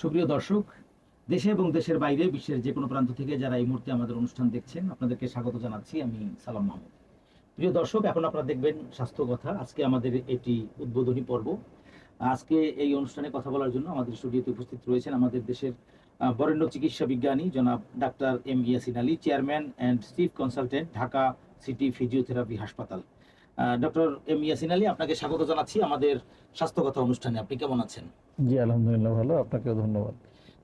সুপ্রিয় দর্শক, দেশে এবং দেশের বাইরে বিশ্বের যে কোনো প্রান্ত থেকে যারা এই মুহূর্তে আমাদের অনুষ্ঠান দেখছেন, আপনাদেরকে স্বাগত জানাচ্ছি। আমি সালাম মাহমুদ। প্রিয় দর্শক, এখন আপনারা দেখবেন স্বাস্থ্য কথা। আজকে আমাদের এটি উদ্বোধনী পর্ব। আজকে এই অনুষ্ঠানে কথা বলার জন্য আমাদের স্টুডিওতে উপস্থিত রয়েছেন আমাদের দেশের বরেণ্য চিকিৎসা বিজ্ঞানী জনাব ডাক্তার M Yasin Ali, chairman and chief consultant, Dhaka city physiotherapy হাসপাতাল। ডক্টর এম ইয়াসিন আলী, আপনাকে স্বাগত জানাচ্ছি আমাদের স্বাস্থ্য কথা অনুষ্ঠানে। আপনি কেমন আছেন? জি, আলহামদুলিল্লাহ ভালো। আপনাকেও ধন্যবাদ।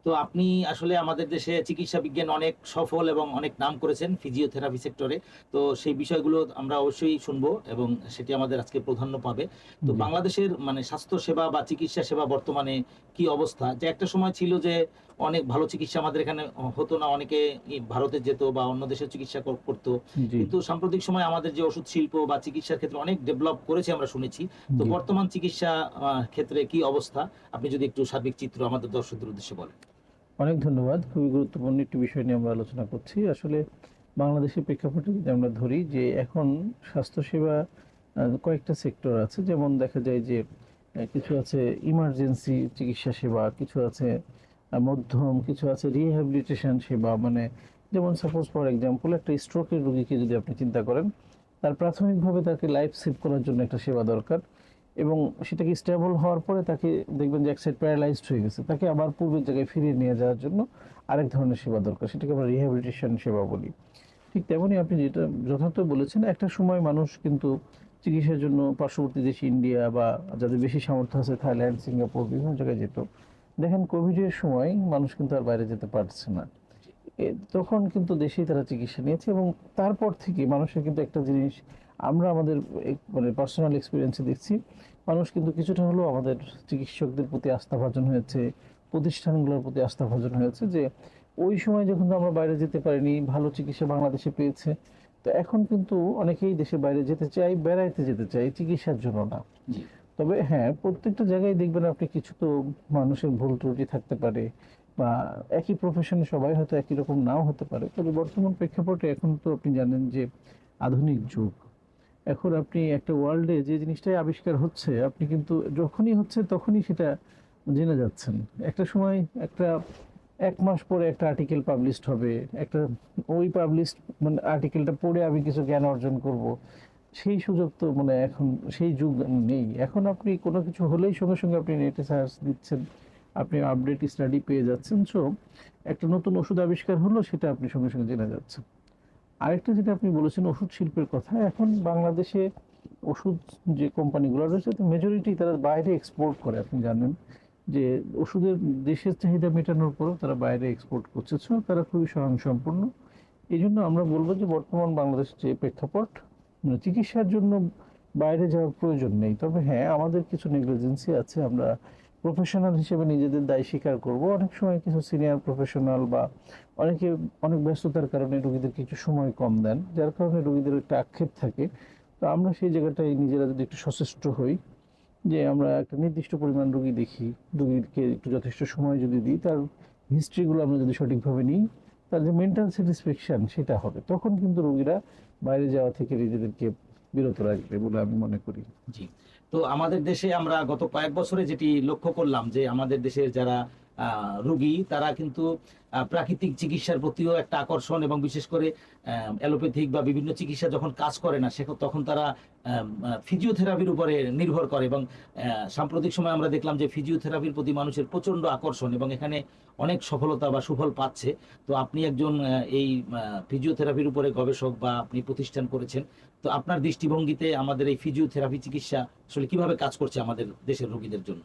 তো আপনি আসলে আমাদের দেশে চিকিৎসা বিজ্ঞান অনেক সফল এবং অনেক নাম করেছেন ফিজিওথেরাপি সেক্টরে। তো সেই বিষয়গুলো আমরা অবশ্যই শুনবো এবং সেটি আমাদের আজকে প্রাধান্য পাবে। তো জি। বাংলাদেশের মানে স্বাস্থ্য সেবা বা চিকিৎসা সেবা বর্তমানে কি অবস্থা? যে একটা সময় ছিল যে অনেক ভালো চিকিৎসা আমাদের এখানে হতো না, অনেকে ভারতে যেত বা অন্য দেশে চিকিৎসা করতো। জি। কিন্তু সাম্প্রতিক সময় আমাদের যে ওষুধ শিল্প বা চিকিৎসার ক্ষেত্রে অনেক ডেভেলপ করেছে আমরা শুনেছি। তো জি। বর্তমান চিকিৎসা ক্ষেত্রে কি অবস্থা, আপনি যদি একটু সার্বিক চিত্র আমাদের দর্শকদের উদ্দেশ্যে বলেন। অনেক ধন্যবাদ। খুবই গুরুত্বপূর্ণ একটি বিষয় নিয়ে আমরা আলোচনা করছি। আসলে বাংলাদেশের প্রেক্ষাপটে যদি আমরা ধরি যে এখন স্বাস্থ্যসেবা কয়েকটা সেক্টর আছে। যেমন দেখা যায় যে কিছু আছে ইমার্জেন্সি চিকিৎসা সেবা, কিছু আছে মধ্যম, কিছু আছে রিহ্যাবিলিটেশন সেবা। মানে যেমন সাপোজ ফর এক্সাম্পল একটা স্ট্রোকের রোগীকে যদি আপনি চিন্তা করেন, তার প্রাথমিকভাবে তাকে লাইফ সেভ করার জন্য একটা সেবা দরকার এবং সেটাকে স্টেবল হওয়ার পরে তাকে দেখবেন যে এক সাইড প্যারালাইজড হয়ে গেছে, তাকে আবার পূর্বের জায়গায় ফিরিয়ে নিয়ে যাওয়ার জন্য আরেক ধরনের সেবা দরকার, সেটাকে আমরা রিহ্যাবিলিটেশন সেবা বলি। ঠিক তেমনই আপনি যেটা যথার্থ বলেছেন, একটা সময় মানুষ কিন্তু চিকিৎসার জন্য পার্শ্ববর্তী দেশ ইন্ডিয়া বা যাদের বেশি সামর্থ্য আছে থাইল্যান্ড, সিঙ্গাপুর, বিভিন্ন জায়গায় যেত। দেখেন কোভিডের সময় মানুষ কিন্তু আর বাইরে যেতে পারছে না, তখন কিন্তু দেশেই তারা চিকিৎসা নিয়েছে এবং তারপর থেকে মানুষের কিন্তু একটা জিনিস আমরা আমাদের মানে পার্সোনাল এক্সপিরিয়েন্সে দেখছি, মানুষ কিন্তু কিছুটা হলেও আমাদের চিকিৎসকদের প্রতি আস্থাভাজন হয়েছে, প্রতিষ্ঠানগুলোর প্রতি আস্থাভাজন হয়েছে যে ওই সময় যখন আমরা বাইরে যেতে পারিনি, ভালো চিকিৎসা বাংলাদেশে পেয়েছে। তো এখন কিন্তু অনেকেই দেশের বাইরে যেতে চাই, বেড়াইতে যেতে চাই, চিকিৎসার জন্য না। জি। তবে হ্যাঁ, প্রত্যেকটা জায়গায় দেখবেন আপনি কিছু তো মানুষের ভুল ত্রুটি থাকতে পারে বা একই প্রফেশনে সবাই হয়তো একই রকম নাও হতে পারে। তবে বর্তমান প্রেক্ষাপটে এখন তো আপনি জানেন যে আধুনিক যুগ। এখন আপনি একটা ওয়ার্ল্ডে যে জিনিসটাই আবিষ্কার হচ্ছে, আপনি কিন্তু যখনই হচ্ছে তখনই সেটা জেনে যাচ্ছেন। একটা সময় একটা ১ মাস পরে একটা আর্টিকেল পাবলিশড হবে। একটা ওই পাবলিশড মানে আর্টিকেলটা পড়ে আমি কিছু জ্ঞান অর্জন করব। সেই সুযোগ তো মানে এখন সেই যুগ নেই। এখন আপনি কোনো কিছু হলেই সঙ্গে, সঙ্গে আপনি নেটে সার্চ দিচ্ছেন। আপনি আপডেট স্টাডি পেয়ে যাচ্ছেন। সো একটা নতুন ওষুধ আবিষ্কার হলো, সেটা আপনি সঙ্গে, সঙ্গে জেনে যাচ্ছেন। আরেকটা যেটা আপনি বলেছেন ওষুধ শিল্পের কথা, এখন বাংলাদেশে ওষুধ যে কোম্পানিগুলো রয়েছে মেজরিটি তারা বাইরে এক্সপোর্ট করে। আপনি জানেন যে ওষুধের দেশের চাহিদা মেটানোর পরেও তারা বাইরে এক্সপোর্ট করছে। সো তারা খুবই স্বয়ংসম্পূর্ণ। এই জন্য আমরা বলবো যে বর্তমান বাংলাদেশের যে প্রেক্ষাপট, মানে চিকিৎসার জন্য বাইরে যাওয়ার প্রয়োজন নেই। তবে হ্যাঁ, আমাদের কিছু নেগলিজেন্সি আছে। আমরা প্রফেশনাল হিসেবে নিজেদের দায় স্বীকার করব। অনেক সময় কিছু সিনিয়র প্রফেশনাল বা অনেকে অনেক ব্যস্ততার কারণে রোগীদেরকে একটু সময় কম দেন, যার কারণে রোগীদের একটা আক্ষেপ থাকে। তো আমরা সেই জায়গাটায় নিজেরা যদি একটু সচেষ্ট হই যে আমরা একটা নির্দিষ্ট পরিমাণ রোগী দেখি, রোগীকে একটু যথেষ্ট সময় যদি দিই, তার হিস্ট্রিগুলো আমরা যদি সঠিকভাবে নিই, তার যে মেন্টাল স্যাটিসফ্যাকশন সেটা হবে, তখন কিন্তু রোগীরা বাইরে যাওয়া থেকে নিজেদেরকে বিরত রাখবে বলে আমি মনে করি। জি। তো আমাদের দেশে আমরা গত কয়েক বছরে যেটি লক্ষ্য করলাম যে আমাদের দেশের যারা রোগী তারা কিন্তু প্রাকৃতিক চিকিৎসার প্রতিও একটা আকর্ষণ এবং বিশেষ করে অ্যালোপ্যাথিক বা বিভিন্ন চিকিৎসা যখন কাজ করে না তখন তারা ফিজিওথেরাপির উপরে নির্ভর করে এবং সাম্প্রতিক সময় আমরা দেখলাম যে ফিজিওথেরাপির প্রতি মানুষের প্রচণ্ড আকর্ষণ এবং এখানে অনেক সফলতা বা সুফল পাচ্ছে। তো আপনি একজন এই ফিজিওথেরাপির উপরে গবেষক বা আপনি প্রতিষ্ঠান করেছেন। তো আপনার দৃষ্টিভঙ্গিতে আমাদের এই ফিজিওথেরাপি চিকিৎসা আসলে কিভাবে কাজ করছে আমাদের দেশের রোগীদের জন্য?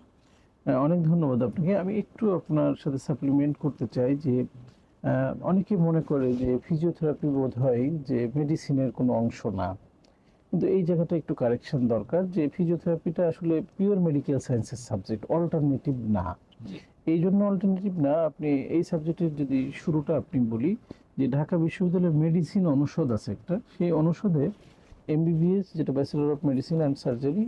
হ্যাঁ, অনেক ধন্যবাদ আপনাকে। আমি একটু আপনার সাথে সাপ্লিমেন্ট করতে চাই যে অনেকে মনে করে যে ফিজিওথেরাপি বোধ হয় যে মেডিসিনের কোনো অংশ না। কিন্তু এই জায়গাটা একটু কারেকশন দরকার যে ফিজিওথেরাপিটা আসলে পিওর মেডিকেল সায়েন্সের সাবজেক্ট, অল্টারনেটিভ না। জি। এই জন্য অল্টারনেটিভ না, আপনি এই সাবজেক্টের যদি শুরুটা আপনি বলি যে ঢাকা বিশ্ববিদ্যালয়ের মেডিসিন অনুষদ আছে একটা, সেই অনুষদে এমবিবিএস যেটা bachelor of medicine and surgery,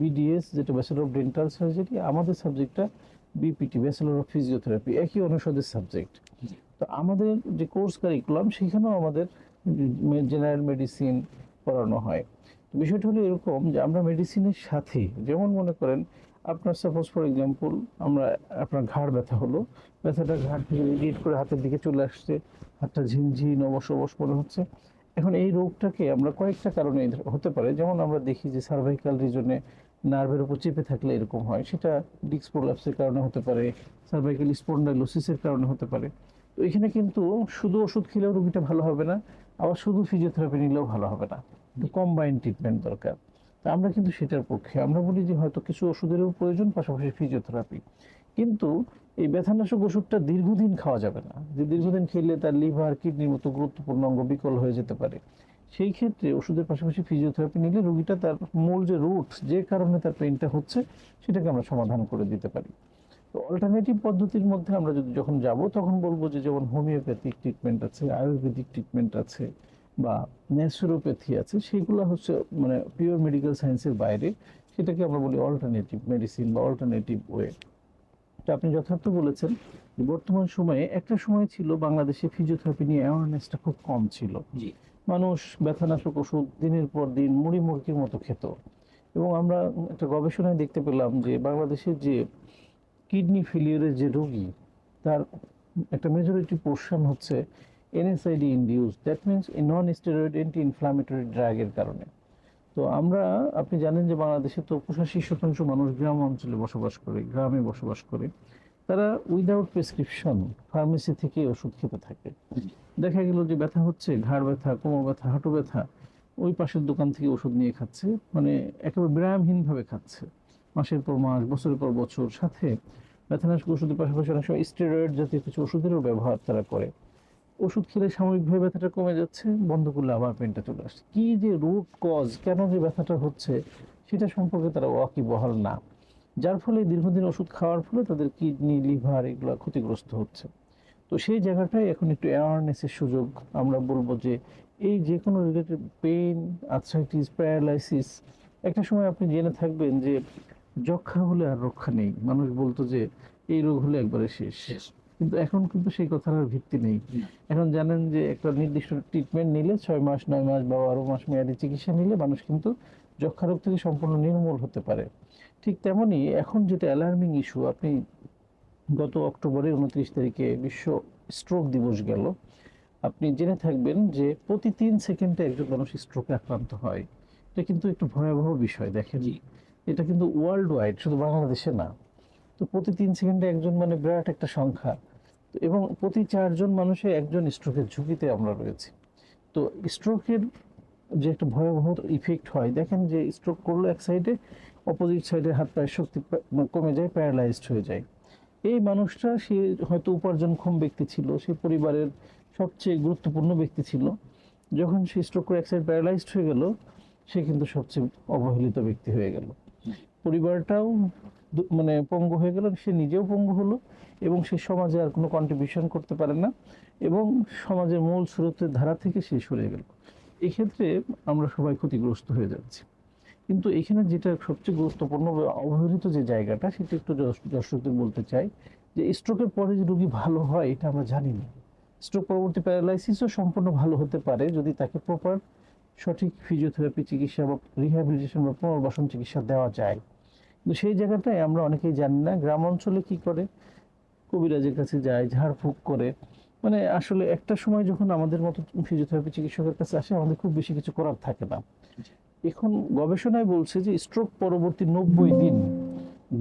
BDS যেটা ব্যাচেলর অফ ডেন্টাল সার্জারি, আমাদের সাবজেক্টটা বিপিটি ব্যাচেলর অফ ফিজিওথেরাপি, একই অনুষদের সাবজেক্ট। জি। তো আমাদের যে কোর্স কারিকুলাম সেখানেও আমাদের জেনারেল মেডিসিন পড়ানো হয়। তো বিষয়টা হলো এরকম যে আমরা মেডিসিনের সাথে যেমন মনে করেন আপনার সাপোজ ফর এক্সাম্পল আপনার ঘাড় ব্যথা হলো, ব্যথাটা ঘাড় থেকে রেডিয়েট করে হাতের দিকে চলে আসছে, হাতটা ঝিনঝিন অবশ অবশ মনে হচ্ছে। এখন এই রোগটাকে আমরা কয়েকটা কারণে হতে পারে, যেমন আমরা দেখি যে সার্ভাইকাল রিজনে নার্ভের উপর চেপে থাকলে এরকম হয়, সেটা ডিস্ক প্রোলাপসের কারণে হতে পারে, সার্ভাইকাল স্পন্ডাইলোসিসের কারণে হতে পারে। তো এখানে কিন্তু শুধু ওষুধ খেলেও রোগীটা ভালো হবে না, আবার শুধু ফিজিওথেরাপি নিলেও ভালো হবে না, কম্বাইন্ড ট্রিটমেন্ট দরকার। তা আমরা কিন্তু সেটার পক্ষে, আমরা বলি যে হয়তো কিছু ওষুধেরও প্রয়োজন, পাশাপাশি ফিজিওথেরাপি। কিন্তু এই ব্যথানাশক ওষুধটা দীর্ঘদিন খাওয়া যাবে না, যে দীর্ঘদিন খেলে তার লিভার কিডনির মতো গুরুত্বপূর্ণ অঙ্গ বিকল হয়ে যেতে পারে। সেই ক্ষেত্রে ওষুধের পাশাপাশি ফিজিওথেরাপি নিলে রোগীটা তার মূল যে রুট, যে কারণে তার পেইনটা হচ্ছে, সেটাকে আমরা সমাধান করে দিতে পারি। তো অল্টারনেটিভ পদ্ধতির মধ্যে আমরা যদি যখন যাব, তখন বলবো যে যেমন হোমিওপ্যাথিক ট্রিটমেন্ট আছে, আয়ুর্বেদিক ট্রিটমেন্ট আছে, বা ন্যাচুরোপ্যাথি আছে, সেগুলো হচ্ছে মানে পিওর মেডিকেল সায়েন্সের বাইরে, সেটাকে আমরা বলি অল্টারনেটিভ মেডিসিন বা অল্টারনেটিভ ওয়ে। তো আপনি যথার্থ বলেছেন যে বর্তমান সময়ে, একটা সময় ছিল বাংলাদেশে ফিজিওথেরাপি নিয়ে অ্যাওয়ারনেসটা খুব কম ছিল। জি। মানুষ ব্যথানাশক ওষুধ দিনের পর দিন মুড়ি মুরগির মতো খেত। এবং আমরা একটা গবেষণায় দেখতে পেলাম যে বাংলাদেশের যে কিডনি ফেলিওরের যে রোগী, তার একটা মেজরিটি পোর্শন হচ্ছে NSAID induced, that means non steroid anti inflammatory ড্রাগের কারণে। তো আপনি জানেন যে বাংলাদেশে তো 85% মানুষ গ্রাম অঞ্চলে বসবাস করে, গ্রামে বসবাস করে। তারা উইদাউট প্রেসক্রিপশন ফার্মেসি থেকে ওষুধ খেতে থাকে। দেখা গেল যে ব্যথা হচ্ছে, ঘাড় ব্যথা, কোমর ব্যথা, হাঁটু ব্যথা, ওই পাশের দোকান থেকে ওষুধ নিয়ে খাচ্ছে, মানে একেবারে ব্যায়ামহীনভাবে খাচ্ছে, মাসের পর মাস, বছরের পর বছর। সাথে ব্যথানাশক ওষুধের পাশাপাশি অনেক সময় স্টেরয়েড জাতীয় কিছু ওষুধেরও ব্যবহার তারা করে। ওষুধ খেলে সাময়িকভাবে ব্যথাটা কমে যাচ্ছে, বন্ধ করলে আবার পেনটা চলে আসছে। কি যে রুট কজ, কেন যে ব্যথাটা হচ্ছে, সেটা সম্পর্কে তারা ওয়াকিবহাল না। যার ফলে দীর্ঘদিন ওষুধ খাওয়ার ফলে তাদের কিডনি, লিভার এগুলো ক্ষতিগ্রস্ত হচ্ছে। তো সেই জায়গাটায় এখন একটু অ্যাওয়ারনেসের সুযোগ। আমরা বলবো যে এই যে কোনো রিলেটেড পেইন, আর্থ্রাইটিস, প্যারালাইসিস, একটা সময় আপনি জেনে থাকবেন যে যক্ষা হলে আর রক্ষা নেই, মানুষ বলতো যে এই রোগ হলে একবারে শেষ। শেষ। কিন্তু এখন কিন্তু সেই কথার আর ভিত্তি নেই। না। এখন জানেন যে একটা নির্দিষ্ট ট্রিটমেন্ট নিলে 6 মাস, 9 মাস বা 12 মাস মেয়াদি চিকিৎসা নিলে মানুষ কিন্তু যক্ষা রোগ থেকে সম্পূর্ণ নির্মূল হতে পারে। ঠিক তেমনি এখন যেটা অ্যালার্মিং ইস্যু, আপনি গত অক্টোবরের 29 তারিখে বিশ্ব স্ট্রোক দিবস গেল। আপনি জেনে থাকবেন যে প্রতি 3 সেকেন্ডে একজন মানুষ স্ট্রোকে আক্রান্ত হয়। এটা কিন্তু একটু ভয়াবহ বিষয়। দেখেন, জি। এটা কিন্তু ওয়ার্ল্ড ওয়াইড, শুধু বাংলাদেশে না। তো প্রতি 3 সেকেন্ডে একজন মানে বিরাট একটা সংখ্যা। তো এবং প্রতি 4 জন মানুষে একজন স্ট্রোকের ঝুঁকিতে আমরা রয়েছি। তো স্ট্রোকের যে একটা ভয়াবহ ইফেক্ট হয়, দেখেন যে স্ট্রোক করলো এক সাইডে, অপোজিট সাইডে হাত পায়ের শক্তি কমে যায়, প্যারালাইজড হয়ে যায়। এই মানুষটা, সে হয়তো উপার্জনক্ষম ব্যক্তি ছিল, সে পরিবারের সবচেয়ে গুরুত্বপূর্ণ ব্যক্তি ছিল। যখন সে স্ট্রোক করে এক সাইড প্যারালাইজড হয়ে গেল, সে কিন্তু সবচেয়ে অবহেলিত ব্যক্তি হয়ে গেল। পরিবারটাও মানে পঙ্গু হয়ে গেল, সে নিজেও পঙ্গু হলো, এবং সে সমাজে আর কোনো কন্ট্রিবিউশন করতে পারে না, এবং সমাজের মূল স্রোতের ধারা থেকে সে সরে গেল। এক্ষেত্রে আমরা সবাই ক্ষতিগ্রস্ত হয়ে যাচ্ছি। কিন্তু এখানে যেটা সবচেয়ে গুরুত্বপূর্ণ বা অবহেলিত যে জায়গাটা, সেটা একটু দর্শকদের বলতে চাই, যে স্ট্রোকের পরে যে রোগী ভালো হয় এটা আমরা জানি না। স্ট্রোক পরবর্তী প্যারালাইসিসও সম্পূর্ণ ভালো হতে পারে যদি তাকে প্রপার সঠিক ফিজিওথেরাপি চিকিৎসা বা রিহ্যাবিলিটেশন বা পুনর্বাসন চিকিৎসা দেওয়া যায়। কিন্তু সেই জায়গাটায় আমরা অনেকেই জানি না। গ্রাম অঞ্চলে কি করে, কবিরাজের কাছে যায়, ঝাড়ফুঁক করে। মানে আসলে একটা সময় যখন আমাদের মতো ফিজিওথেরাপি চিকিৎসকের কাছে আসে, আমাদের খুব বেশি কিছু করার থাকে না। এখন গবেষণায় বলছে যে স্ট্রোক পরবর্তী 90 দিন,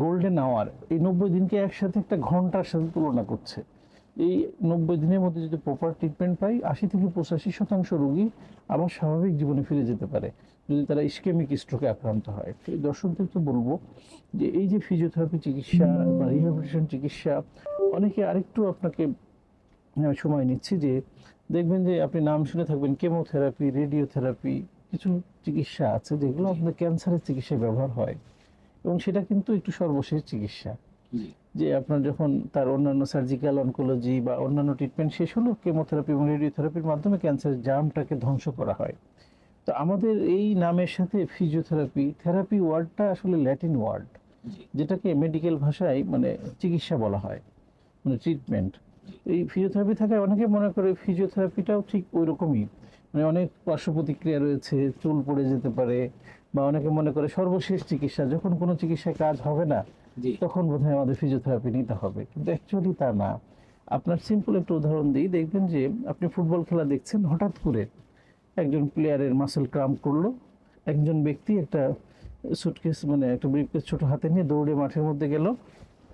গোল্ডেন আওয়ার, এই 90 দিনকে একসাথে একটা ঘন্টার সাথে তুলনা করছে। এই 90 দিনের মধ্যে যদি প্রপার ট্রিটমেন্ট পাই, 80 থেকে 85% রোগী আবার স্বাভাবিক জীবনে ফিরে যেতে পারে, যদি তারা ইসকেমিক স্ট্রোকে আক্রান্ত হয়। তো এই দর্শকদেরকে বলবো যে এই যে ফিজিওথেরাপি চিকিৎসা বা রিহ্যাবিলিটেশন চিকিৎসা, অনেকে আরেকটু আপনাকে সময় নিচ্ছি যে দেখবেন যে আপনি নাম শুনে থাকবেন কেমোথেরাপি, রেডিওথেরাপি, কিছু চিকিৎসা আছে যেগুলো আপনার ক্যান্সারের চিকিৎসায় ব্যবহার হয়, এবং সেটা কিন্তু একটু সর্বশেষ চিকিৎসা। জি। যে আপনার যখন তার অন্যান্য সার্জিক্যাল অনকোলজি বা অন্যান্য ট্রিটমেন্ট শেষ হলো, কেমোথেরাপি এবং রেডিওথেরাপির মাধ্যমে ক্যান্সারের জার্মটাকে ধ্বংস করা হয়। তো আমাদের এই নামের সাথে ফিজিওথেরাপি, থেরাপি ওয়ার্ডটা আসলে ল্যাটিন ওয়ার্ড, জি। যেটাকে মেডিকেল ভাষায় মানে চিকিৎসা বলা হয়, মানে ট্রিটমেন্ট। এই ফিজিওথেরাপি থাকায় অনেকে মনে করে ফিজিওথেরাপিটাও ঠিক ওই রকমই, মানে অনেক পার্শ্ব প্রতিক্রিয়া রয়েছে, চুল পড়ে যেতে পারে, বা অনেকে মনে করে সর্বশেষ চিকিৎসা, যখন কোনো চিকিৎসায় কাজ হবে না জি তখন বোধহয় আমাদের ফিজিওথেরাপি নিতে হবে, কিন্তু অ্যাকচুয়ালি তা না। আপনার সিম্পল একটা উদাহরণ দিই, দেখবেন যে আপনি ফুটবল খেলা দেখছেন, হঠাৎ করে একজন প্লেয়ারের মাসেল ক্রাম্প করলো, একজন ব্যক্তি একটা সুটকেস মানে একটা ব্রিফকেস ছোট হাতে নিয়ে দৌড়ে মাঠের মধ্যে গেল,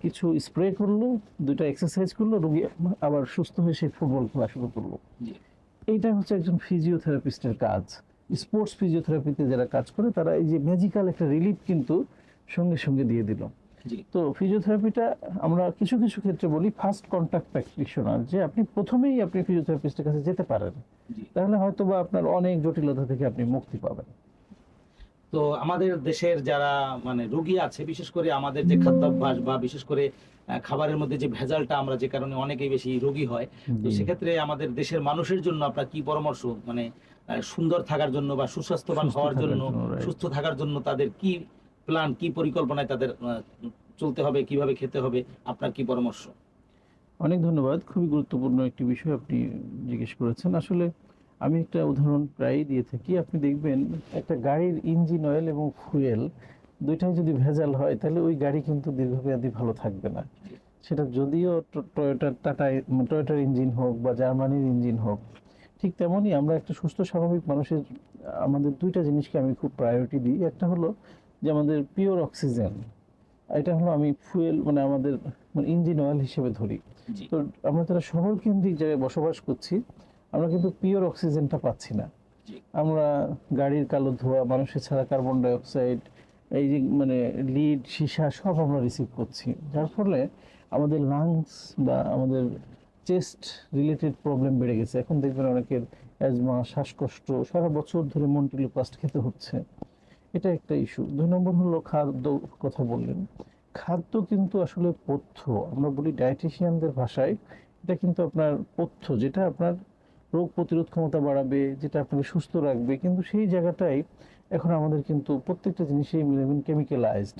কিছু স্প্রে করলো, দুটো এক্সারসাইজ করলো, রোগী আবার সুস্থ হয়ে সেই ফুটবল খেলা শুরু করলো। জি এইটা হচ্ছে একজন ফিজিওথেরাপিস্টের কাজ। স্পোর্টস ফিজিওথেরাপিতে যারা কাজ করে তারা এই যে ম্যাজিক্যাল একটা রিলিফ কিন্তু সঙ্গে সঙ্গে দিয়ে দিল। জি তো ফিজিওথেরাপিটা আমরা কিছু কিছু ক্ষেত্রে বলি ফার্স্ট কন্টাক্ট প্র্যাকটিশনার, যে আপনি প্রথমেই আপনি ফিজিওথেরাপিস্টের কাছে যেতে পারেন, জি। তাহলে হয়তো বা আপনার অনেক জটিলতা থেকে আপনি মুক্তি পাবেন। তো আমাদের দেশের যারা মানে রোগী আছে, বিশেষ করে আমাদের যে খাদ্যাভ্যাস বা বিশেষ করে খাবারের মধ্যে যে ভেজালটা আমরা যে কারণে অনেকেই বেশি রোগী হয়, তো জি। সেক্ষেত্রে আমাদের দেশের মানুষের জন্য আপনার কি পরামর্শ, মানে সুন্দর থাকার জন্য বা সুস্বাস্থ্যবান সুস্থ হওয়ার থাকার জন্য, জন্য, রাইট। সুস্থ থাকার জন্য তাদের কি প্ল্যান, কি পরিকল্পনায় তাদের চলতে হবে, কিভাবে খেতে হবে, আপনার কি পরামর্শ? অনেক ধন্যবাদ, খুবই গুরুত্বপূর্ণ একটি বিষয় আপনি জিজ্ঞেস করেছেন। আসলে আমি একটা উদাহরণ প্রায়ই দিয়ে থাকি, আপনি দেখবেন একটা গাড়ির ইঞ্জিন অয়েল এবং ফুয়েল দুইটাই যদি ভেজাল হয় তাহলে ওই গাড়ি কিন্তু দীর্ঘমেয়াদী ভালো থাকবে না। সেটা যদিও টয়োটার ইঞ্জিন হোক বা জার্মানির ইঞ্জিন হোক, ঠিক তেমনই আমরা একটা সুস্থ স্বাভাবিক মানুষের আমাদের দুইটা জিনিসকে আমি খুব প্রায়োরিটি দিই। একটা হলো যে আমাদের পিওর অক্সিজেন, এটা হলো আমি ফুয়েল মানে আমাদের ইঞ্জিন অয়েল হিসেবে ধরি। জি তো আমরা যারা শহর কেন্দ্রিক জায়গায় বসবাস করছি, আমরা কিন্তু পিওর অক্সিজেনটা পাচ্ছি না। জি আমরা গাড়ির কালো ধোঁয়া, মানুষের ছাড়া কার্বন ডাইঅক্সাইড, এই যে মানে লিড সীসা সব আমরা রিসিভ করছি, যার ফলে আমাদের লাংস বা আমাদের চেস্ট রিলেটেড প্রবলেম বেড়ে গেছে। এখন দেখবেন অনেকের অ্যাজমা, শ্বাসকষ্ট, সারা বছর ধরে মন্টিলিপাস্ট খেতে হচ্ছে। এটা একটা ইস্যু। ২ নম্বর হলো খাদ্য, কথা বললেন। খাদ্য কিন্তু আসলে পথ্য, আমরা বলি ডায়েটিশিয়ানদের ভাষায়, এটা কিন্তু আপনার পথ্য, যেটা আপনার রোগ প্রতিরোধ ক্ষমতা বাড়াবে, যেটা আপনাকে সুস্থ রাখবে, কিন্তু সেই জায়গাটাই এখন আমাদের কিন্তু প্রত্যেকটা জিনিসেই কেমিক্যালাইজড,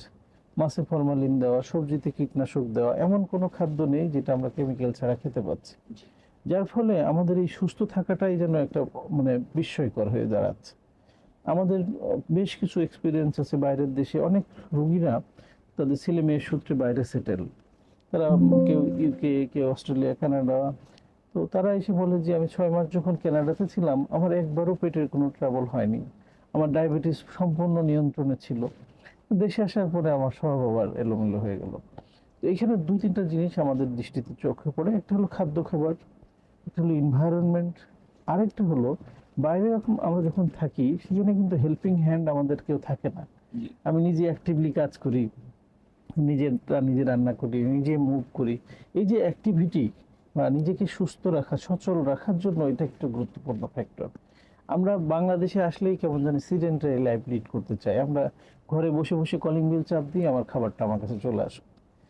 মাছে ফরমালিন দেওয়া, সবজিতে কীটনাশক দেওয়া, এমন কোনো খাদ্য নেই যেটা আমরা কেমিক্যাল ছাড়া খেতে পাচ্ছি। জি যার ফলে আমাদের এই সুস্থ থাকাটাই যেন একটা মানে বিস্ময়কর হয়ে দাঁড়াচ্ছে। আমাদের বেশ কিছু এক্সপিরিয়েন্স আছে বাইরের দেশে, অনেক রোগীরা তাদের ছেলে মেয়ের সূত্রে বাইরে সেটেল, তারা কেউ ইউকে, কেউ অস্ট্রেলিয়া, কানাডা। তো তারা এসে বলে যে আমি 6 মাস যখন কানাডাতে ছিলাম আমার একবারও পেটের কোনো ট্রাবল হয়নি, আমার ডায়াবেটিস সম্পূর্ণ নিয়ন্ত্রণে ছিল, দেশে আসার পরে আমার সব আবার এলোমেলো হয়ে গেল। তো এখানে 2-3টা জিনিস আমাদের দৃষ্টিতে চোখে পড়ে, একটা হলো খাদ্য খাবার, একটা হলো এনভায়রনমেন্ট, আরেকটা হলো বাইরে এখন আমরা যখন থাকি সেখানে কিন্তু হেল্পিং হ্যান্ড আমাদের কেউ থাকে না। জি আমি নিজে অ্যাক্টিভলি কাজ করি, নিজে রান্না করি, নিজে মুভ করি, এই যে অ্যাক্টিভিটি বা নিজেকে সুস্থ রাখা, সচল রাখার জন্য এটা একটা গুরুত্বপূর্ণ ফ্যাক্টর। আমরা বাংলাদেশে আসলেই কেমন জানি সিডেন্টারি লাইফ লিড করতে চাই, আমরা ঘরে বসে বসে কলিং বেল চাপ দিই, আমার খাবারটা আমার কাছে চলে আসে।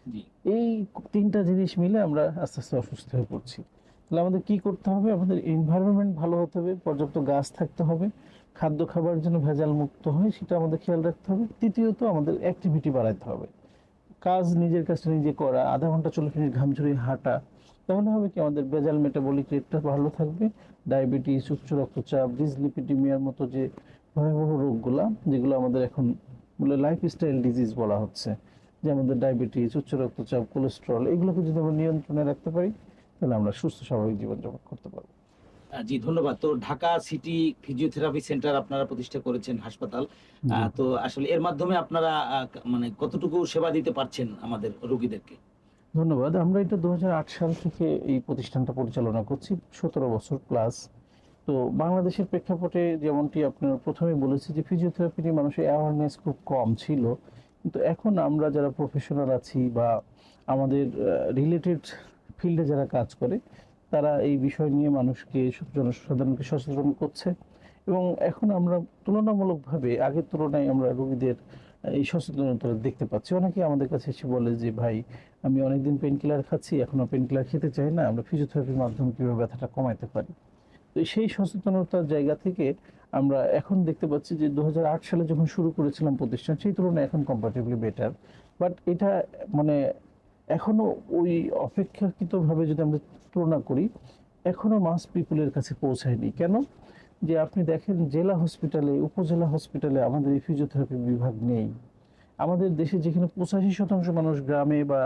জি এই 3টা জিনিস মিলে আমরা আস্তে আস্তে অসুস্থ হয়ে পড়ছি। তাহলে আমাদের কি করতে হবে? আমাদের এনভায়রনমেন্ট ভালো হতে হবে, পর্যাপ্ত গাছ থাকতে হবে, খাদ্য খাবার যেন ভেজাল মুক্ত হয় সেটা আমাদের খেয়াল রাখতে হবে। তৃতীয়ত আমাদের অ্যাক্টিভিটি বাড়াতে হবে, কাজ নিজের কাজটা নিজে করা, আধা ঘন্টা 40 মিনিট ঘাম ঝরিয়ে হাঁটা, তাহলে হবে কি আমাদের বেজাল মেটাবলিক রেটটা ভালো থাকবে। ডায়াবেটিস, উচ্চ রক্তচাপ, ডিসলিপিডিমিয়ার মতো যে ভয়াবহ রোগগুলা, যেগুলো আমাদের এখন বলে লাইফস্টাইল ডিজিজ বলা হচ্ছে, যে আমাদের ডায়াবেটিস, উচ্চ রক্তচাপ, কোলেস্ট্রল, এগুলোকে যদি আমরা নিয়ন্ত্রণে রাখতে পারি তাহলে আমরা সুস্থ স্বাভাবিক জীবনযাপন করতে পারবো। জি ধন্যবাদ। তো ঢাকা সিটি ফিজিওথেরাপি সেন্টার আপনারা প্রতিষ্ঠা করেছেন, হাসপাতাল। জি তো আসলে এর মাধ্যমে আপনারা মানে কতটুকু সেবা দিতে পারছেন আমাদের রোগীদেরকে? ধন্যবাদ। আমরা এটা ২০০৮ সাল থেকে এই প্রতিষ্ঠানটা পরিচালনা করছি, ১৭ বছর প্লাস। তো বাংলাদেশের প্রেক্ষাপটে যেমনটি আপনার প্রথমে বলেছি যে ফিজিওথেরাপি নিয়ে মানুষের অ্যাওয়ারনেস খুব কম ছিল, কিন্তু এখন আমরা যারা প্রফেশনাল আছি বা আমাদের রিলেটেড ফিল্ডে যারা কাজ করে, তারা এই বিষয় নিয়ে মানুষকে, জনসাধারণকে সচেতন করছে। এবং এখন আমরা তুলনামূলকভাবে আগের তুলনায় আমরা রোগীদের এই সচেতনতা দেখতে পাচ্ছি। অনেকে আমাদের কাছে এসে বলে যে ভাই, আমি অনেকদিন পেন কিলার খাচ্ছি, এখনো পেন কিলার খেতে চাই না, আমরা ফিজিওথেরাপির মাধ্যমে কীভাবে ব্যথাটা কমাতে পারি। তো সেই সচেতনতার জায়গা থেকে আমরা এখন দেখতে পাচ্ছি যে ২০০৮ সালে যখন শুরু করেছিলাম প্রতিষ্ঠান, সেই তুলনায় এখন কম্পারেটিভলি বেটার। বাট এটা মানে এখনো ওই অপেক্ষাকৃতভাবে যদি আমরা তুলনা করি, এখনো মাস পিপুলের কাছে পৌঁছায়নি। কেন? যে আপনি দেখেন জেলা হসপিটালে, উপজেলা হসপিটালে আমাদের এই ফিজিওথেরাপি বিভাগ নেই। আমাদের দেশে যেখানে 85% মানুষ গ্রামে বা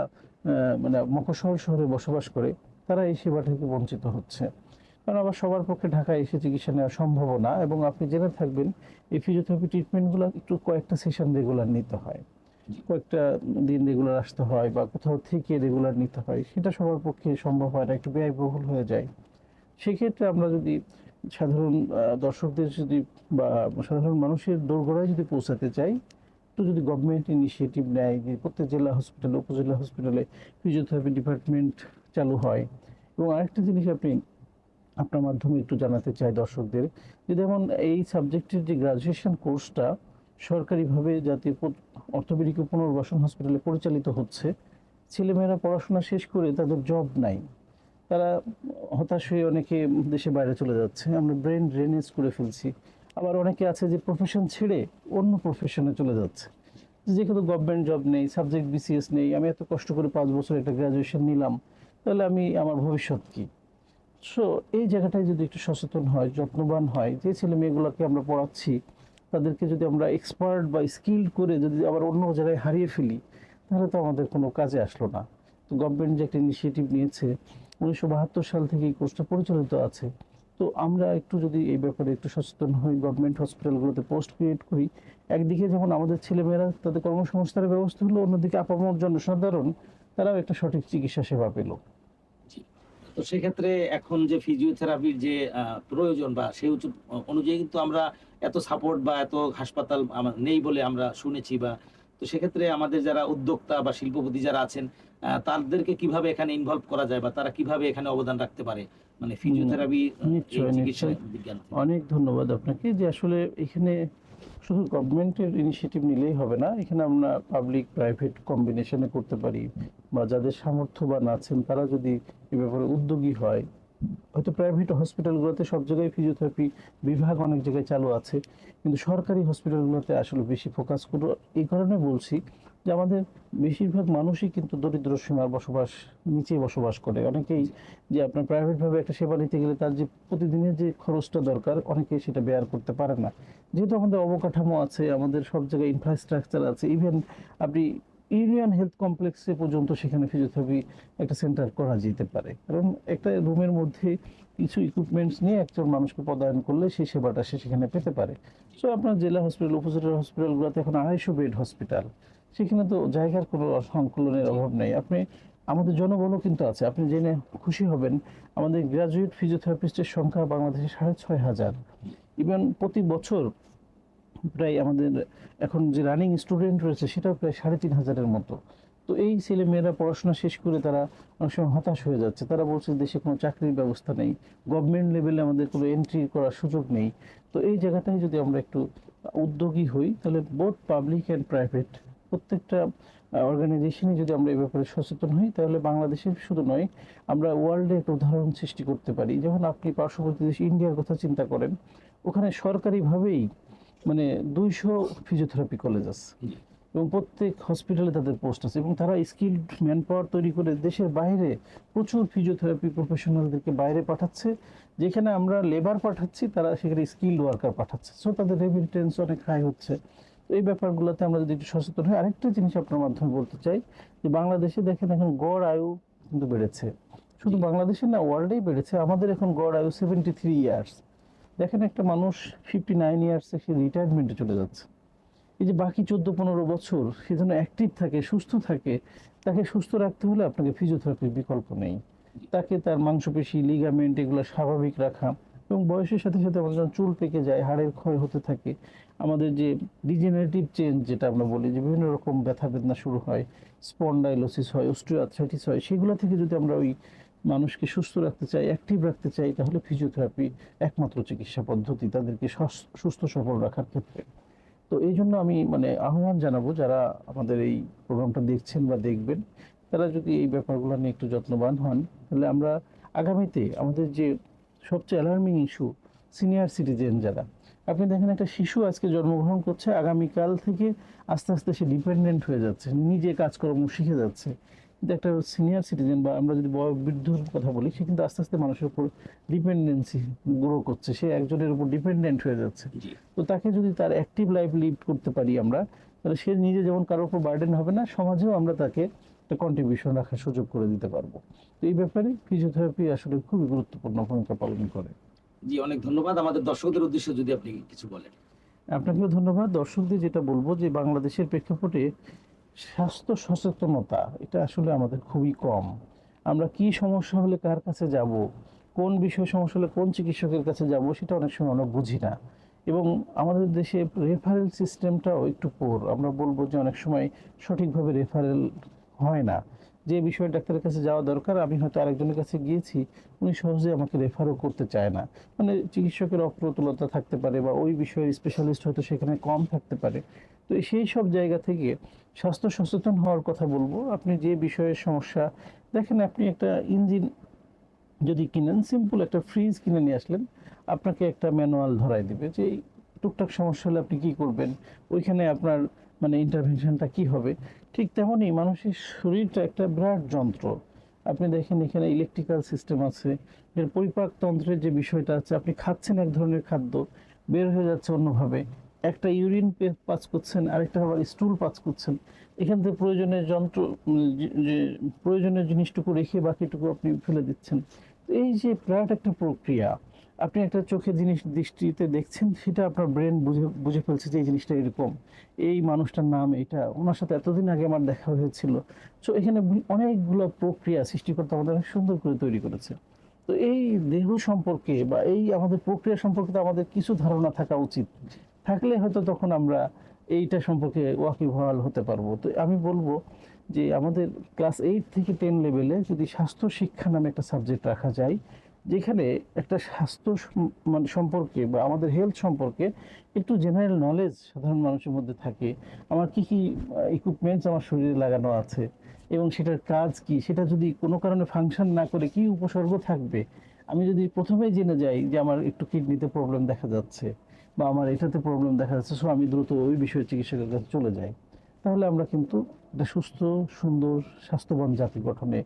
মানে মফস্বল শহরে বসবাস করে, তারা এই সেবা থেকে বঞ্চিত হচ্ছে। কারণ আবার সবার পক্ষে ঢাকায় এসে চিকিৎসা নেওয়া সম্ভব না, এবং আপনি জেনে থাকবেন এই ফিজিওথেরাপি ট্রিটমেন্টগুলো একটু কয়েকটা সেশন রেগুলার নিতে হয়, কয়েকটা দিন রেগুলার আসতে হয়, বা কোথাও থেকে রেগুলার নিতে হয়, সেটা সবার পক্ষে সম্ভব হয় না, একটু ব্যয়বহুল হয়ে যায়। সেক্ষেত্রে আমরা যদি সাধারণ দর্শকদের যদি বা সাধারণ মানুষের দোরগোড়ায় যদি পৌঁছাতে চাই, তো যদি গভর্নমেন্ট ইনিশিয়েটিভ নেয় যে প্রত্যেক জেলা হসপিটালে, উপজেলা হসপিটালে ফিজিওথেরাপি ডিপার্টমেন্ট চালু হয়। এবং আরেকটা জিনিস আপনি আপনার মাধ্যমে একটু জানাতে চাই দর্শকদের, যে যেমন এই সাবজেক্টের যে গ্রাজুয়েশন কোর্সটা সরকারিভাবে জাতীয় অর্থোপেডিক ও পুনর্বাসন হসপিটালে পরিচালিত হচ্ছে, ছেলেমেয়েরা পড়াশোনা শেষ করে তাদের জব নাই, তারা হতাশ হয়ে অনেকে দেশে বাইরে চলে যাচ্ছে, আমরা ব্রেন ড্রেনেজ করে ফেলছি। আবার অনেকে আছে যে প্রফেশন ছেড়ে অন্য প্রফেশনে চলে যাচ্ছে, যেহেতু গভর্নমেন্ট জব নেই, সাবজেক্ট বিসিএস নেই, আমি এত কষ্ট করে 5 বছর একটা গ্রাজুয়েশন নিলাম, তাহলে আমি আমার ভবিষ্যৎ কি? সো এই জায়গাটায় যদি একটু সচেতন হয়, যত্নবান হয়, যে ছেলে মেয়েগুলোকে আমরা পড়াচ্ছি তাদেরকে যদি আমরা এক্সপার্ট বা স্কিল্ড করে যদি আবার অন্য জায়গায় হারিয়ে ফেলি, তাহলে তো আমাদের কোনো কাজে আসলো না। তো গভর্নমেন্ট যে একটা ইনিশিয়েটিভ নিয়েছে, 1972 সাল থেকে এই কোর্সটা পরিচালিত আছে। তো আমরা একটু যদি এই ব্যাপারে একটু সচেতন হই, গভর্নমেন্ট হসপিটালগুলোতে পোস্ট ক্রিয়েট করি, একদিকে যেমন আমাদের ছেলেমেয়েরা তাদের কর্মসংস্থানের ব্যবস্থা হলো, অন্যদিকে আপামর জনসাধারণ তারাও একটা সঠিক চিকিৎসা সেবা পেল। জি। তো সেক্ষেত্রে এখন যে ফিজিওথেরাপির যে প্রয়োজন বা সেই অনুযায়ী কিন্তু আমরা এত সাপোর্ট বা এত হাসপাতাল নেই বলে আমরা শুনেছি। বা তো সেক্ষেত্রে আমাদের যারা উদ্যোক্তা বা শিল্পপতি যারা আছেন, তাদেরকে কিভাবে এখানে ইনভলভ করা যায় বা তারা কিভাবে এখানে অবদান রাখতে পারে, মানে ফিজিওথেরাপি এই নিশ্চয় চিকিৎসা নিশ্চয়, বিজ্ঞান? অনেক ধন্যবাদ আপনাকে। যে আসলে এখানে শুধু গভর্নমেন্টের ইনিশিয়েটিভ নিলেই হবে না, এখানে আমরা পাবলিক প্রাইভেট কম্বিনেশনে করতে পারি, বা যাদের সামর্থ্যবান আছেন তারা যদি এ ব্যাপারে উদ্যোগী হয়। হয়তো প্রাইভেট হসপিটালগুলোতে সব জায়গায় ফিজিওথেরাপি বিভাগ অনেক জায়গায় চালু আছে, কিন্তু সরকারি হসপিটালগুলোতে আসলে বেশি ফোকাস করবো। এই কারণে বলছি যে আমাদের বেশিরভাগ মানুষই কিন্তু দরিদ্র সীমার নিচে বসবাস করে। অনেকেই যে আপনার প্রাইভেটভাবে একটা সেবা নিতে গেলে তার যে প্রতিদিনের যে খরচটা দরকার, অনেকেই সেটা বেয়ার করতে পারে না। যেহেতু আমাদের অবকাঠামো আছে, আমাদের সব জায়গায় ইনফ্রাস্ট্রাকচার আছে, ইভেন আপনি ইউনিয়ন হেলথ কমপ্লেক্সে পর্যন্ত সেখানে ফিজিওথেরাপি একটা সেন্টার করা যেতে পারে। কারণ একটা রুমের মধ্যে কিছু ইকুইপমেন্টস নিয়ে একজন মানুষকে পদায়ন করলে সেই সেবাটা সে সেখানে পেতে পারে। সো আপনার জেলা হসপিটাল, উপজেলা হসপিটালগুলোতে এখন 250 বেড হসপিটাল, সেখানে তো জায়গার কোনো সংকুলনের অভাব নেই। আপনি আমাদের জনবলও কিন্তু আছে, আপনি জেনে খুশি হবেন আমাদের গ্র্যাজুয়েট ফিজিওথেরাপিস্টের সংখ্যা বাংলাদেশে 6,500। ইভেন প্রতি বছর প্রায় আমাদের এখন যে রানিং স্টুডেন্ট রয়েছে সেটাও প্রায় 3,500-এর মতো। তো এই ছেলে মেয়েরা পড়াশোনা শেষ করে তারা অনেক সময় হতাশ হয়ে যাচ্ছে, তারা বলছে দেশে কোনো চাকরির ব্যবস্থা নেই, গভর্নমেন্ট লেভেলে আমাদের কোনো এন্ট্রি করার সুযোগ নেই। তো এই জায়গাটায় যদি আমরা একটু উদ্যোগী হই, তাহলে বোথ পাবলিক অ্যান্ড প্রাইভেট প্রত্যেকটা অর্গানাইজেশনই যদি আমরা এই ব্যাপারে সচেতন হই, তাহলে বাংলাদেশের শুধু নয়, আমরা ওয়ার্ল্ডে একটা উদাহরণ সৃষ্টি করতে পারি। যেমন আপনি পার্শ্ববর্তী দেশ ইন্ডিয়ার কথা চিন্তা করেন, ওখানে সরকারিভাবেই মানে 200 ফিজিওথেরাপি কলেজ আছে, এবং প্রত্যেক হসপিটালে তাদের পোস্ট আছে, এবং তারা স্কিল্ড ম্যান পাওয়ার তৈরি করে দেশের বাইরে প্রচুর ফিজিওথেরাপি প্রফেশনালদেরকে বাইরে পাঠাচ্ছে। যেখানে আমরা লেবার পাঠাচ্ছি, তারা সেখানে স্কিল্ড ওয়ার্কার পাঠাচ্ছে। সো তাদের রেমিটেন্স অনেক হাই হচ্ছে। তো এই ব্যাপারগুলোতে আমরা যদি একটু সচেতন হই। আরেকটা জিনিস আপনার মাধ্যমে বলতে চাই, যে বাংলাদেশে দেখেন এখন গড় আয়ু কিন্তু বেড়েছে, শুধু বাংলাদেশে না, ওয়ার্ল্ডেই বেড়েছে। আমাদের এখন গড় আয়ু 73 ইয়ার্স। দেখেন একটা মানুষ 59 ইয়ার্সে সে রিটায়ারমেন্টে চলে যাচ্ছে। এই যে বাকি 14-15 বছর সে যেন অ্যাক্টিভ থাকে, সুস্থ থাকে, তাকে সুস্থ রাখতে হলে আপনাকে ফিজিওথেরাপির বিকল্প নেই। তাকে তার মাংসপেশি, লিগামেন্ট এগুলো স্বাভাবিক রাখা, এবং বয়সের সাথে সাথে আমাদের যখন চুল পেকে যায়, হাড়ের ক্ষয় হতে থাকে, আমাদের যে ডিজেনারেটিভ চেঞ্জ যেটা আমরা বলি, যে বিভিন্ন রকম ব্যথা বেদনা শুরু হয়, স্পন্ডাইলোসিস হয়, অস্টিওআর্থ্রাইটিস হয়, সেগুলো থেকে যদি আমরা ওই মানুষকে সুস্থ রাখতে চাই, অ্যাক্টিভ রাখতে চাই, তাহলে ফিজিওথেরাপি একমাত্র চিকিৎসা পদ্ধতি তাদেরকে সুস্থ সবল রাখার ক্ষেত্রে। তো এই জন্য আমি মানে আহ্বান জানাবো, যারা আমাদের এই প্রোগ্রামটা দেখছেন বা দেখবেন, তারা যদি এই ব্যাপারগুলো নিয়ে একটু যত্নবান হন, তাহলে আমরা আগামীতে আমাদের যে সবচেয়ে অ্যালার্মিং ইস্যু, সিনিয়র সিটিজেন যারা, আপনি দেখেন একটা শিশু আজকে জন্মগ্রহণ করছে, আগামীকাল থেকে আস্তে আস্তে সে ডিপেন্ডেন্ট হয়ে যাচ্ছে, নিজে কাজকর্ম শিখে যাচ্ছে, কিন্তু একটা সিনিয়র সিটিজেন বা আমরা যদি বৃদ্ধর কথা বলি, সে কিন্তু আস্তে আস্তে মানুষের উপর ডিপেন্ডেন্সি গ্রো করছে, সে একজনের উপর ডিপেন্ডেন্ট হয়ে যাচ্ছে। জি। তো তাকে যদি তার অ্যাক্টিভ লাইফ লিড করতে পারি আমরা, তাহলে সে নিজে যেমন কারোর উপর বার্ডেন হবে না, সমাজেও আমরা তাকে একটা কন্ট্রিবিউশন রাখার সুযোগ করে দিতে পারবো। তো এই ব্যাপারে ফিজিওথেরাপি আসলে খুবই গুরুত্বপূর্ণ ভূমিকা পালন করে। জি, অনেক ধন্যবাদ। আমাদের দর্শকদের উদ্দেশ্যে যদি আপনি কিছু বলেন। আপনাকেও ধন্যবাদ। দর্শকদের যেটা বলবো যে বাংলাদেশের প্রেক্ষাপটে স্বাস্থ্য সচেতনতা এটা আসলে আমাদের খুবই কম। আমরা কি সমস্যা হলে কার কাছে যাব, কোন বিষয়ে সমস্যা হলে কোন চিকিৎসকের কাছে যাব, সেটা অনেক সময় আমরা বুঝি না। এবং আমাদের দেশে রেফারেল সিস্টেমটাও একটু পোর। আমরা বলবো যে অনেক সময় সঠিকভাবে রেফারেল হয় না। যে বিষয়ে ডাক্তারের কাছে যাওয়া দরকার, আমি হয়তো আরেকজনের কাছে গিয়েছি, উনি সহজে আমাকে রেফারও করতে চায় না। মানে চিকিৎসকের অপ্রতুলতা থাকতে পারে বা ওই বিষয়ের স্পেশালিস্ট হয়তো সেখানে কম থাকতে পারে। তো সেই সব জায়গা থেকে স্বাস্থ্য সচেতন হওয়ার কথা বলবো। আপনি যে বিষয়ের সমস্যা, দেখেন আপনি একটা ইঞ্জিন যদি কিনেন, সিম্পল একটা ফ্রিজ কিনে নিয়ে আসলেন, আপনাকে একটা ম্যানুয়াল ধরাই দিবে যে এই টুকটাক সমস্যা হলে আপনি কি করবেন, ওইখানে আপনার মানে ইন্টারভেনশনটা কি হবে। ঠিক তেমনই মানুষের শরীরটা একটা বিরাট যন্ত্র। আপনি দেখেন এখানে ইলেকট্রিক্যাল সিস্টেম আছে, এর পরিপাকতন্ত্রের যে বিষয়টা আছে, আপনি খাচ্ছেন এক ধরনের খাদ্য, বের হয়ে যাচ্ছে অন্যভাবে, একটা ইউরিন পাস করছেন, আরেকটা আবার স্টুল পাস করছেন। এখান থেকে প্রয়োজনীয় যন্ত্র যে প্রয়োজনীয় জিনিসটুকু রেখে বাকিটুকু আপনি ফেলে দিচ্ছেন। তো এই যে বিরাট একটা প্রক্রিয়া, আপনি একটা চোখে জিনিস দৃষ্টিতে দেখছেন, সেটা আপনার ব্রেন বুঝে বুঝে ফেলছে যে এই জিনিসটা এরকম, এই মানুষটার নাম এটা, ওনার সাথে এতদিন আগে আমার দেখা হয়েছিল। সো এখানে অনেকগুলো প্রক্রিয়া সৃষ্টিকর্তা আমাদের অনেক সুন্দর করে তৈরি করেছে। তো এই দেহ সম্পর্কে বা এই আমাদের প্রক্রিয়া সম্পর্কে তো আমাদের কিছু ধারণা থাকা উচিত। থাকলে হয়তো তখন আমরা এইটা সম্পর্কে ওয়াকিবহাল হতে পারবো। তো আমি বলবো যে আমাদের ক্লাস 8 থেকে 10 লেভেলে যদি স্বাস্থ্য শিক্ষা নামে একটা সাবজেক্ট রাখা যায়, যেখানে একটা স্বাস্থ্য মানে সম্পর্কে বা আমাদের হেলথ সম্পর্কে একটু জেনারেল নলেজ সাধারণ মানুষের মধ্যে থাকে। আমার কি কি ইকুইপমেন্টস আমার শরীরে লাগানো আছে এবং সেটার কাজ কি, সেটা যদি কোনো কারণে ফাংশন না করে কি উপসর্গ থাকবে, আমি যদি প্রথমেই জেনে যাই যে আমার একটু কিডনিতে প্রবলেম দেখা যাচ্ছে বা আমার এটাতে প্রবলেম দেখা যাচ্ছে, সো আমি দ্রুত ওই বিষয়ে চিকিৎসকের কাছে চলে যাই, তাহলে আমরা কিন্তু একটা সুস্থ, সুন্দর, স্বাস্থ্যবান জাতি গঠনে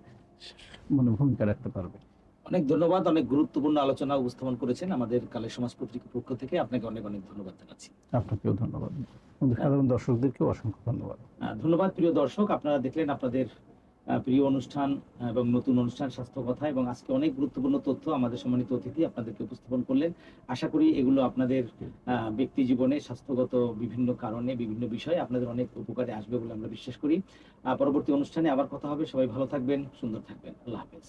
মানে ভূমিকা রাখতে পারবে। অনেক ধন্যবাদ। অনেক গুরুত্বপূর্ণ আলোচনা উপস্থাপন করেছেন আমাদের কালের সমাজ পত্রিকার পক্ষ থেকে। আপনাকে অনেক অনেক ধন্যবাদ জানাচ্ছি। আপনাকেও ধন্যবাদ। আমাদের সাধারণ দর্শকদেরকেও অসংখ্য ধন্যবাদ। ধন্যবাদ প্রিয় দর্শক। আপনারা দেখলেন আপনাদের প্রিয় অনুষ্ঠান এবং নতুন অনুষ্ঠান স্বাস্থ্য কথা, এবং আজকে অনেক গুরুত্বপূর্ণ তথ্য আমাদের সম্মানিত অতিথি আপনাদেরকে উপস্থাপন করলেন। আশা করি এগুলো আপনাদের ব্যক্তি জীবনে স্বাস্থ্যগত বিভিন্ন কারণে বিভিন্ন বিষয়ে আপনাদের অনেক উপকারে আসবে বলে আমরা বিশ্বাস করি। পরবর্তী অনুষ্ঠানে আবার কথা হবে। সবাই ভালো থাকবেন, সুন্দর থাকবেন। আল্লাহ হাফেজ।